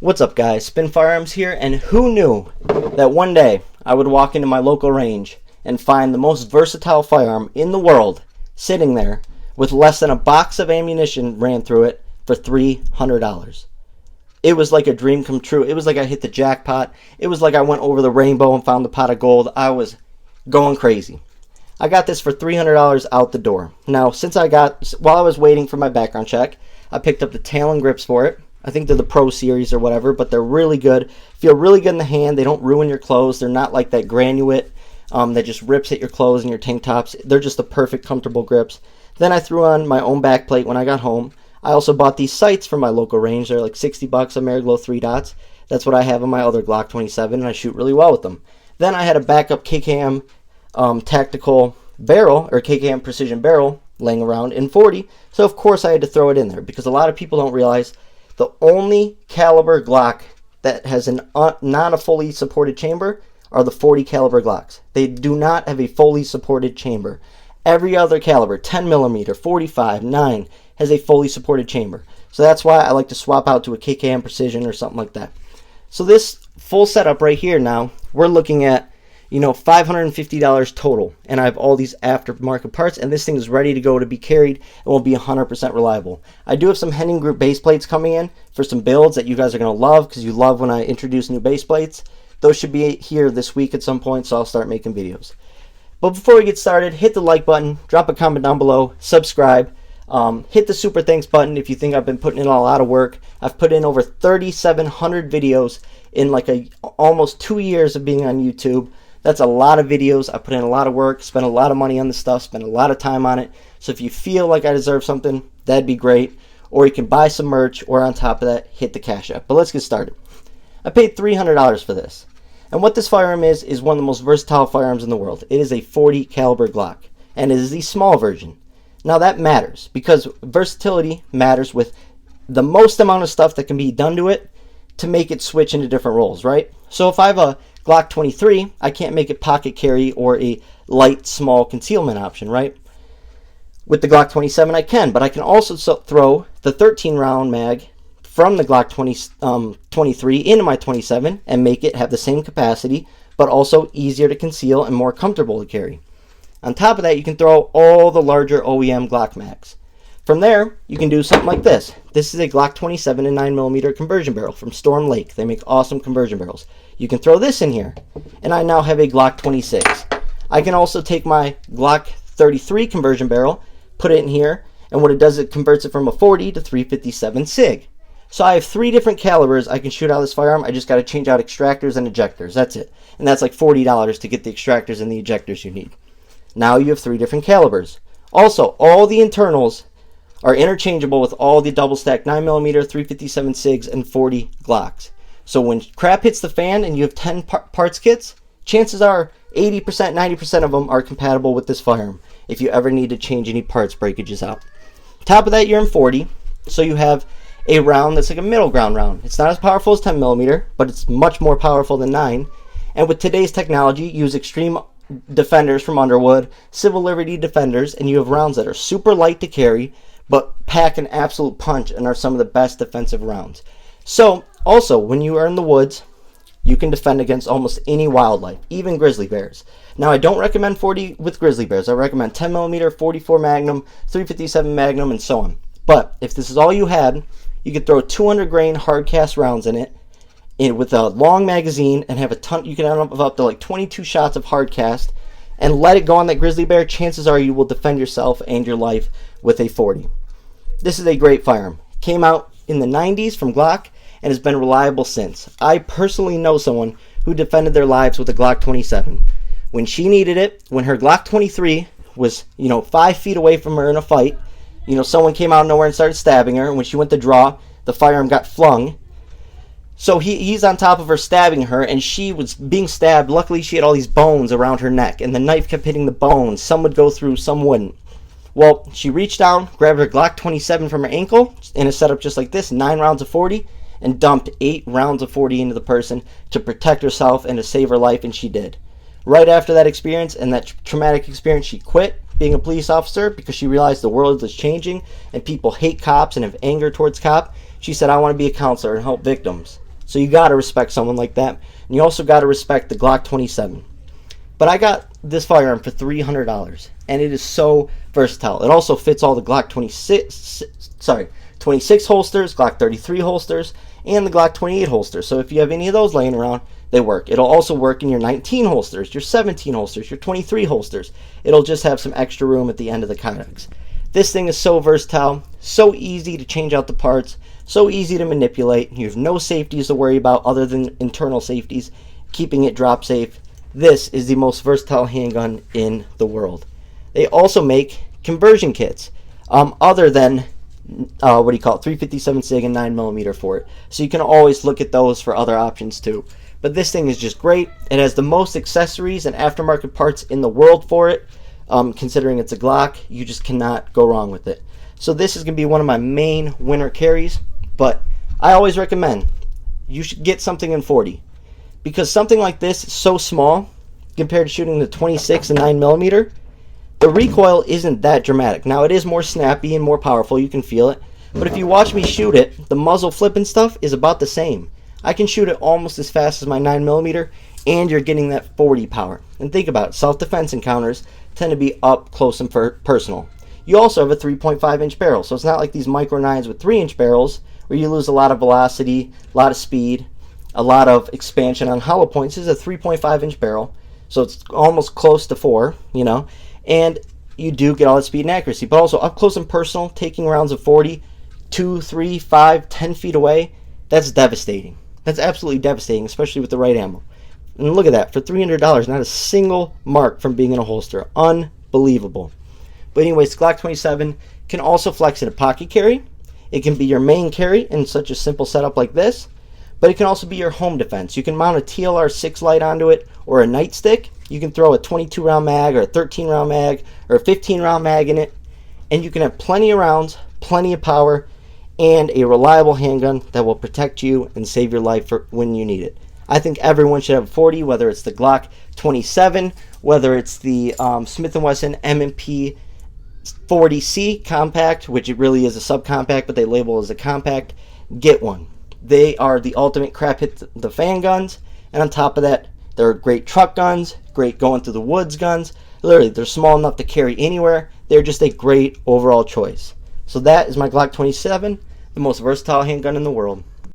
What's up, guys? Spin Firearms here, and who knew that one day I would walk into my local range and find the most versatile firearm in the world sitting there with less than a box of ammunition ran through it for $300. It was like a dream come true. It was like I hit the jackpot. It was like I went over the rainbow and found the pot of gold. I was going crazy. I got this for $300 out the door. Now, while I was waiting for my background check, I picked up the Talon grips for it. I think they're the Pro Series or whatever, but they're really good. Feel really good in the hand. They don't ruin your clothes. They're not like that granulate that just rips at your clothes and your tank tops. They're just the perfect, comfortable grips. Then I threw on my own backplate when I got home. I also bought these sights from my local range. They're like $60, a Mariglow 3 dots. That's what I have on my other Glock 27, and I shoot really well with them. Then I had a backup KKM tactical barrel, or KKM precision barrel, laying around in 40. So of course I had to throw it in there, because a lot of people don't realize the only caliber Glock that has not a fully supported chamber are the 40 caliber Glocks. They do not have a fully supported chamber. Every other caliber, 10 millimeter, 45, 9, has a fully supported chamber. So that's why I like to swap out to a KKM Precision or something like that. So this full setup right here now, we're looking at, $550 total. And I have all these aftermarket parts, and this thing is ready to go to be carried and will be 100% reliable. I do have some Henning Group base plates coming in for some builds that you guys are going to love, because you love when I introduce new base plates. Those should be here this week at some point, so I'll start making videos. But before we get started, hit the like button, drop a comment down below, subscribe, hit the super thanks button if you think I've been putting in a lot of work. I've put in over 3,700 videos in almost 2 years of being on YouTube. That's a lot of videos. I put in a lot of work, spent a lot of money on this stuff, spent a lot of time on it. So if you feel like I deserve something, that'd be great. Or you can buy some merch, or on top of that, hit the Cash App. But let's get started. I paid $300 for this. And what this firearm is one of the most versatile firearms in the world. It is a 40 caliber Glock, and it is the small version. Now that matters, because versatility matters with the most amount of stuff that can be done to it to make it switch into different roles, right? So if I have a Glock 23, I can't make it pocket carry or a light, small concealment option, right? With the Glock 27, I can, but I can also throw the 13-round mag from the Glock 23 into my 27 and make it have the same capacity, but also easier to conceal and more comfortable to carry. On top of that, you can throw all the larger OEM Glock mags. From there, you can do something like this. This is a Glock 27 and 9mm conversion barrel from Storm Lake. They make awesome conversion barrels. You can throw this in here, and I now have a Glock 26. I can also take my Glock 33 conversion barrel, put it in here, and what it does, it converts it from a 40 to 357 SIG. So I have 3 different calibers I can shoot out of this firearm. I just got to change out extractors and ejectors. That's it. And that's like $40 to get the extractors and the ejectors you need. Now you have 3 different calibers. Also, all the internals are interchangeable with all the double stack 9mm, 357 SIGs, and 40 Glocks. So when crap hits the fan and you have 10 parts kits, chances are 80%, 90% of them are compatible with this firearm if you ever need to change any parts breakages out. Top of that, you're in 40, so you have a round that's like a middle ground round. It's not as powerful as 10mm, but it's much more powerful than 9. And with today's technology, use Extreme Defenders from Underwood, Civil Liberty Defenders, and you have rounds that are super light to carry, but pack an absolute punch and are some of the best defensive rounds. So, also, when you are in the woods, you can defend against almost any wildlife, even grizzly bears. Now, I don't recommend 40 with grizzly bears. I recommend 10mm, 44 Magnum, 357 Magnum, and so on. But if this is all you had, you could throw 200 grain hard cast rounds in it with a long magazine and have a ton. You can end up to like 22 shots of hard cast and let it go on that grizzly bear. Chances are you will defend yourself and your life with a 40. This is a great firearm. Came out in the 90s from Glock and has been reliable since. I personally know someone who defended their lives with a Glock 27. When she needed it, when her Glock 23 was, 5 feet away from her in a fight, someone came out of nowhere and started stabbing her, and when she went to draw, the firearm got flung. So he's on top of her stabbing her, and she was being stabbed. Luckily, she had all these bones around her neck, and the knife kept hitting the bones. Some would go through, some wouldn't. Well, she reached down, grabbed her Glock 27 from her ankle in a setup just like this, 9 rounds of 40, and dumped 8 rounds of 40 into the person to protect herself and to save her life, and she did. Right after that experience and that traumatic experience, she quit being a police officer because she realized the world is changing and people hate cops and have anger towards cops. She said, I want to be a counselor and help victims. So you got to respect someone like that. And you also got to respect the Glock 27. But I got this firearm for $300, and it is so versatile. It also fits all the Glock 26 holsters, Glock 33 holsters, and the Glock 28 holsters. So if you have any of those laying around, they work. It'll also work in your 19 holsters, your 17 holsters, your 23 holsters. It'll just have some extra room at the end of the kydex. This thing is so versatile, so easy to change out the parts, so easy to manipulate. You have no safeties to worry about other than internal safeties, keeping it drop safe. This is the most versatile handgun in the world. They also make conversion kits, other than 357 SIG and 9mm for it. So you can always look at those for other options too. But this thing is just great. It has the most accessories and aftermarket parts in the world for it. Considering it's a Glock, you just cannot go wrong with it. So this is going to be one of my main winter carries. But I always recommend you should get something in 40. Because something like this is so small compared to shooting the 26 and 9mm, the recoil isn't that dramatic. Now it is more snappy and more powerful, you can feel it. But if you watch me shoot it, the muzzle flip and stuff is about the same. I can shoot it almost as fast as my 9mm, and you're getting that 40 power. And think about it, self-defense encounters tend to be up close and personal. You also have a 3.5-inch barrel, so it's not like these micro 9s with 3-inch barrels where you lose a lot of velocity, a lot of speed, a lot of expansion on hollow points. This is a 3.5-inch barrel, so it's almost close to 4, and you do get all that speed and accuracy. But also up close and personal, taking rounds of 40, 2, 3, 5, 10 feet away, that's devastating. That's absolutely devastating, especially with the right ammo. And look at that, for $300, not a single mark from being in a holster. Unbelievable. But anyways, Glock 27 can also flex in a pocket carry. It can be your main carry in such a simple setup like this. But it can also be your home defense. You can mount a TLR 6 light onto it or a nightstick. You can throw a 22-round mag or a 13-round mag or a 15-round mag in it. And you can have plenty of rounds, plenty of power, and a reliable handgun that will protect you and save your life for when you need it. I think everyone should have a 40, whether it's the Glock 27, whether it's the Smith & Wesson M&P 40C compact, which it really is a subcompact, but they label it as a compact. Get one. They are the ultimate crap hit the fan guns, and on top of that, they're great truck guns, great going through the woods guns. Literally, they're small enough to carry anywhere. They're just a great overall choice. So that is my Glock 27, the most versatile handgun in the world.